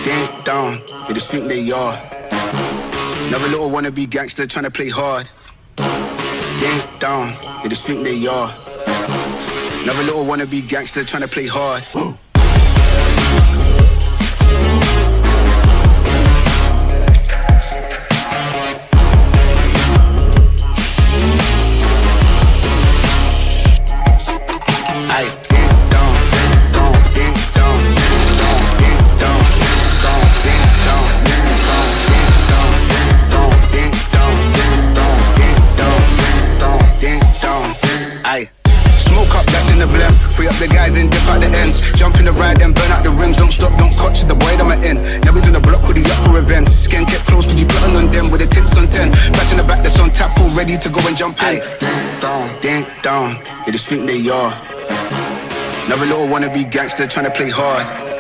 ding dong, they just think they are. Another little wannabe gangster trying to play hard. Ding dong, they just think they are. Another little wannabe gangster trying to play hard. Whoa. Free up the guys and dip out the ends. Jump in the ride and burn out the rims. Don't stop, don't catch the boy that I'm in. Now we in the block with the up for events. Skin kept close cause you plotting on them with the tits on 10. Batch in the back that's on tap, all ready to go and jump in. Ding dong, they just think they are. Another little wannabe gangster trying to play hard.